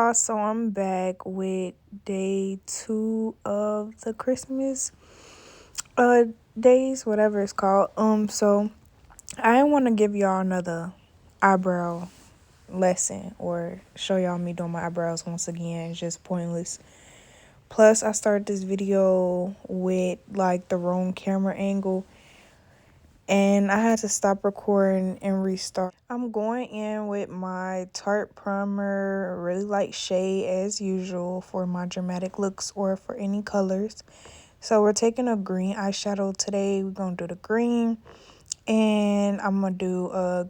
y'all, so I'm back with day 2 of the Christmas uh days, whatever it's called. So I want to give y'all another eyebrow lesson or show y'all me doing my eyebrows once again. It's just pointless. Plus I started this video with like the wrong camera angle and I had to stop recording and restart. I'm going in with my Tarte primer, really light shade as usual for my dramatic looks or for any colors. So we're taking a green eyeshadow today. We're going to do the green and I'm going to do a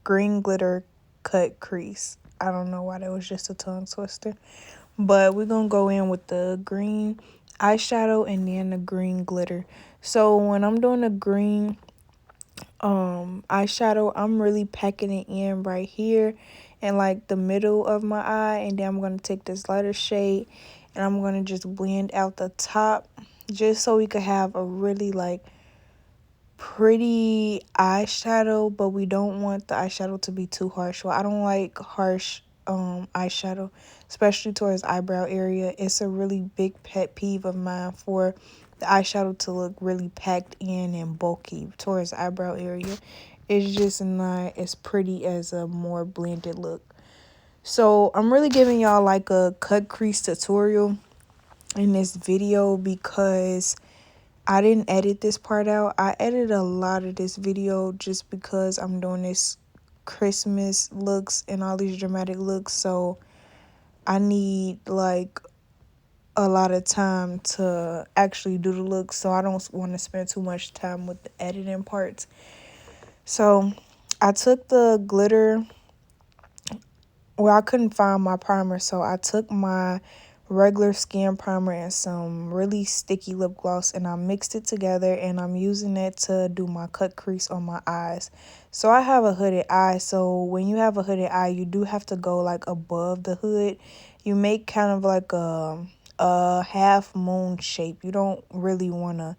green glitter cut crease. I don't know why that was just a tongue twister. But we're going to go in with the green eyeshadow and then the green glitter. So when I'm doing the green eyeshadow, I'm really packing it in right here and like the middle of my eye, and then I'm going to take this lighter shade and I'm going to just blend out the top just so we could have a really like pretty eyeshadow, but we don't want the eyeshadow to be too harsh. Well, I don't like harsh eyeshadow, especially towards eyebrow area. It's a really big pet peeve of mine for the eyeshadow to look really packed in and bulky towards the eyebrow area. It's just not as pretty as a more blended look. So I'm really giving y'all like a cut crease tutorial in this video because I didn't edit this part out. I edited a lot of this video just because I'm doing this Christmas looks and all these dramatic looks. So I need like a lot of time to actually do the looks. So I don't want to spend too much time with the editing parts. So I took the glitter. Well, I couldn't find my primer. So I took my regular skin primer and some really sticky lip gloss and I mixed it together and I'm using it to do my cut crease on my eyes. So I have a hooded eye, so when you have a hooded eye you do have to go like above the hood. You make kind of like a half moon shape. You don't really want to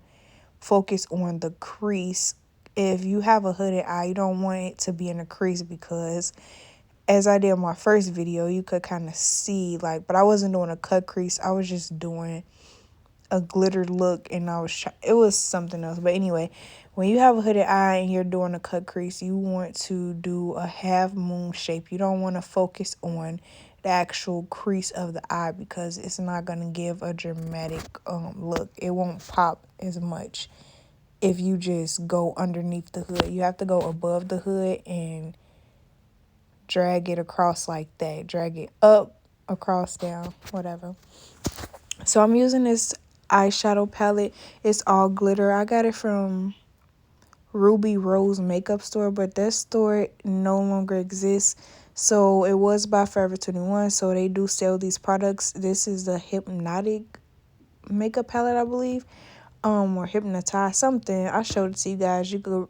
focus on the crease. If you have a hooded eye, you don't want it to be in a crease because as I did in my first video, you could kind of see like, but I wasn't doing a cut crease. I was just doing a glitter look and it was something else. But anyway, when you have a hooded eye and you're doing a cut crease, you want to do a half moon shape. You don't want to focus on the actual crease of the eye because it's not going to give a dramatic look. It won't pop as much if you just go underneath the hood. You have to go above the hood and drag it across like that. Drag it up, across, down, whatever. So I'm using this eyeshadow palette. It's all glitter. I got it from Ruby Rose makeup store, but that store no longer exists. So it was by Forever 21. So they do sell these products. This is the Hypnotic makeup palette, I believe. Or Hypnotize, something. I showed it to you guys. You could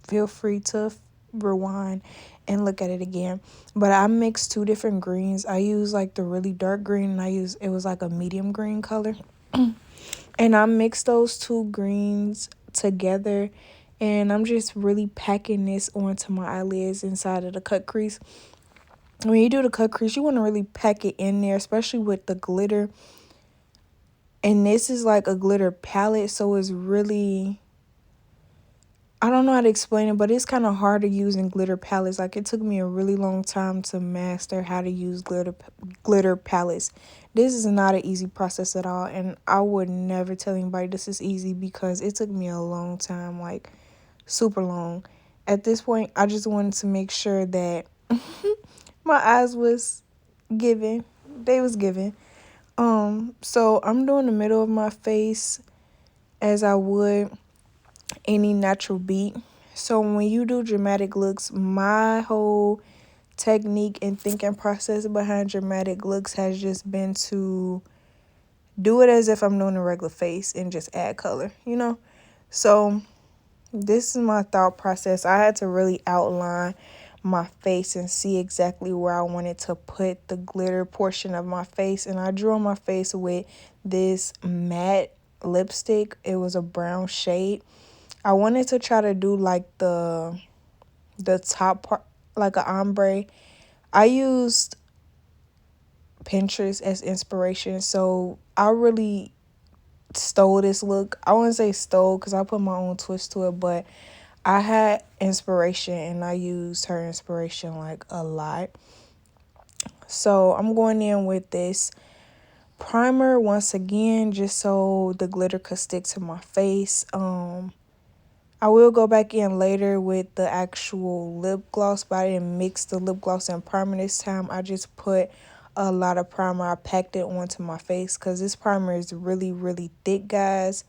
feel free to rewind and look at it again. But I mixed two different greens. I used like the really dark green and it was like a medium green color. And I mixed those two greens together and I'm just really packing this onto my eyelids inside of the cut crease. When you do the cut crease, you want to really pack it in there, especially with the glitter. And this is like a glitter palette, so it's really, I don't know how to explain it, but it's kind of hard to use in glitter palettes. Like, it took me a really long time to master how to use glitter palettes. This is not an easy process at all, and I would never tell anybody this is easy because it took me a long time, like super long. At this point, I just wanted to make sure that my eyes was giving. They was giving. So I'm doing the middle of my face as I would any natural beat. So when you do dramatic looks, my whole technique and thinking process behind dramatic looks has just been to do it as if I'm doing a regular face and just add color, you know? So this is my thought process. I had to really outline my face and see exactly where I wanted to put the glitter portion of my face. And I drew on my face with this matte lipstick. It was a brown shade. I wanted to try to do like the top part, like an ombre. I used Pinterest as inspiration, so I really stole this look. I wouldn't say stole because I put my own twist to it, but I had inspiration and I used her inspiration like a lot. So I'm going in with this primer once again, just so the glitter could stick to my face. I will go back in later with the actual lip gloss, but I didn't mix the lip gloss and primer this time. I just put a lot of primer. I packed it onto my face because this primer is really, really thick, guys.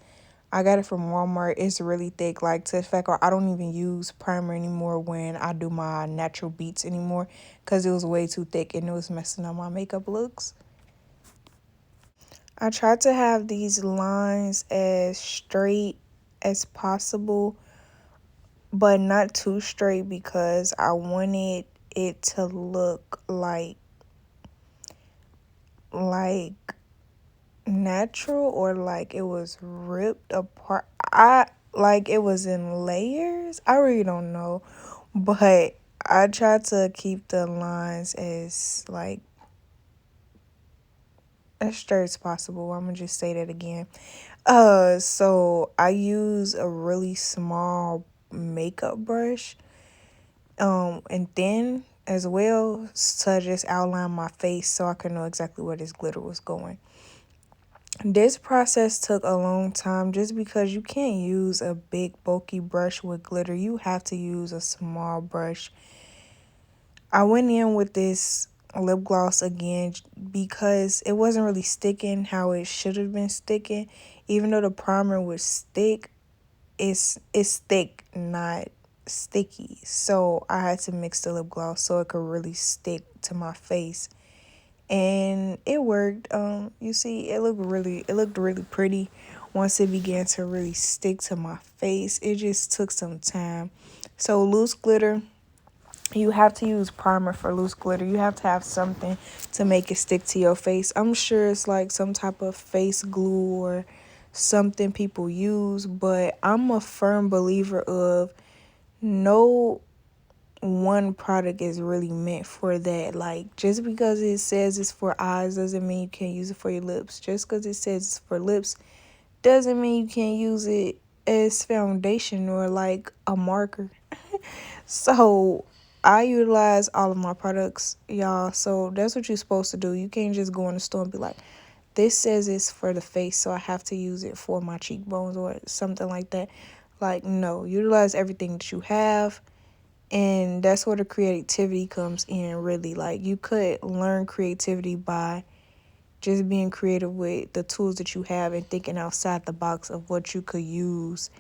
I got it from Walmart. It's really thick, like to the fact where I don't even use primer anymore when I do my natural beats anymore because it was way too thick and it was messing up my makeup looks. I tried to have these lines as straight as possible, but not too straight because I wanted it to look like natural, or like it was ripped apart. I like it was in layers. I really don't know, but I tried to keep the lines as straight as possible. I'm gonna just say that again. So I use a really small makeup brush, and thin as well, to just outline my face so I could know exactly where this glitter was going. This process took a long time just because you can't use a big bulky brush with glitter. You have to use a small brush. I went in with this lip gloss again because it wasn't really sticking how it should have been sticking. Even though the primer was thick, it's thick, not sticky. So I had to mix the lip gloss so it could really stick to my face. And it worked. You see, it looked really pretty once it began to really stick to my face. It just took some time. So loose glitter, you have to use primer for loose glitter. You have to have something to make it stick to your face. I'm sure it's like some type of face glue or something people use, but I'm a firm believer of no one product is really meant for that. Like, just because it says it's for eyes doesn't mean you can't use it for your lips. Just because it says it's for lips doesn't mean you can't use it as foundation or like a marker. So I utilize all of my products, y'all. So that's what you're supposed to do. You can't just go in the store and be like, this says it's for the face, so I have to use it for my cheekbones or something like that. Like, no, utilize everything that you have. And that's where the creativity comes in, really. Like, you could learn creativity by just being creative with the tools that you have and thinking outside the box of what you could use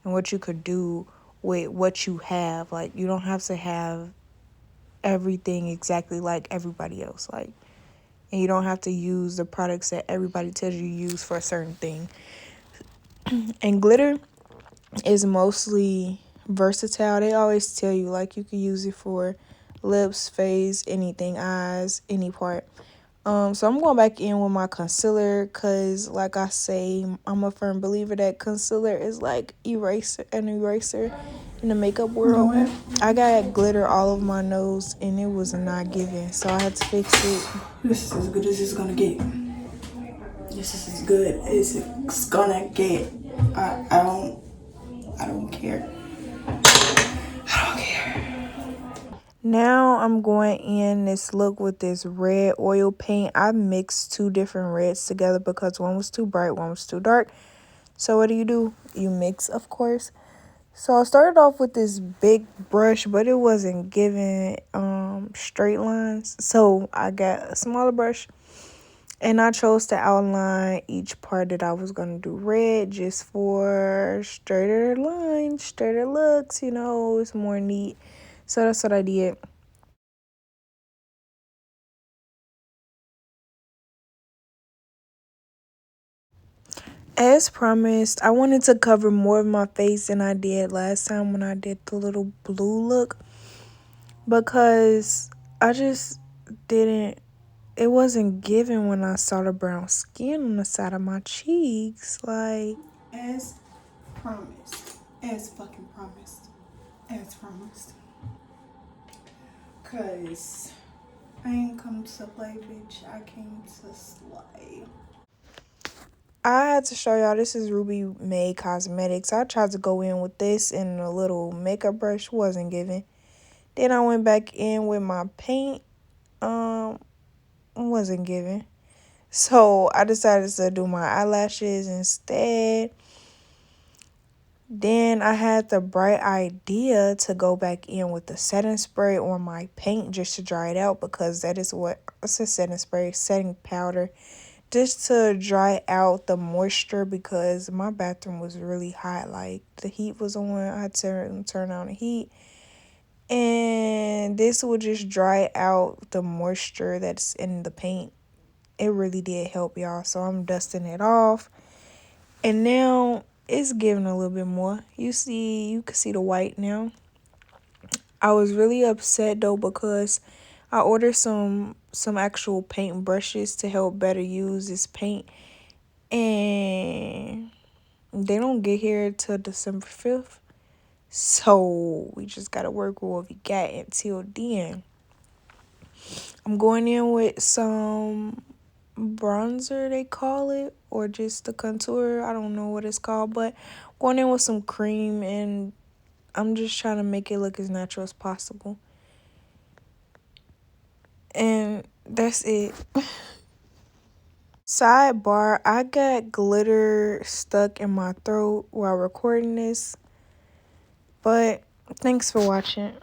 and what you could do with what you have. Like, you don't have to have everything exactly like everybody else. Like, and you don't have to use the products that everybody tells you to use for a certain thing. And glitter is mostly versatile. They always tell you like you can use it for lips, face, anything, eyes, any part. So I'm going back in with my concealer because, like I say, I'm a firm believer that concealer is like an eraser in the makeup world. I got glitter all over my nose and it was not giving, so I had to fix it. This is as good as it's gonna get. This is as good as it's gonna get. I don't care. I don't care. Now I'm going in this look with this red oil paint. I mixed two different reds together because one was too bright, one was too dark. So what do? You mix, of course. So I started off with this big brush, but it wasn't giving straight lines. So I got a smaller brush and I chose to outline each part that I was going to do red just for straighter lines, straighter looks, it's more neat. So that's what I did. As promised, I wanted to cover more of my face than I did last time when I did the little blue look because I just didn't, it wasn't given when I saw the brown skin on the side of my cheeks. Like, as promised, as fucking promised, as promised. Because I ain't come to play, bitch. I came to slay. I had to show y'all this is Ruby May Cosmetics. I tried to go in with this and a little makeup brush, wasn't giving. Then I went back in with my paint, wasn't giving. So I decided to do my eyelashes instead. Then I had the bright idea to go back in with the setting spray on my paint just to dry it out, because that is what it's a setting spray, setting powder, just to dry out the moisture, because my bathroom was really hot. Like the heat was on. I had to turn on the heat. And this will just dry out the moisture that's in the paint. It really did help, y'all. So I'm dusting it off. And now it's giving a little bit more. You can see the white now. I was really upset though, because I ordered some actual paint brushes to help better use this paint, and they don't get here till December 5th. So we just gotta work with what we got until then. I'm going in with some bronzer, they call it, or just the contour. I don't know what it's called, but going in with some cream, and I'm just trying to make it look as natural as possible. And that's it. Sidebar, I got glitter stuck in my throat while recording this, but thanks for watching.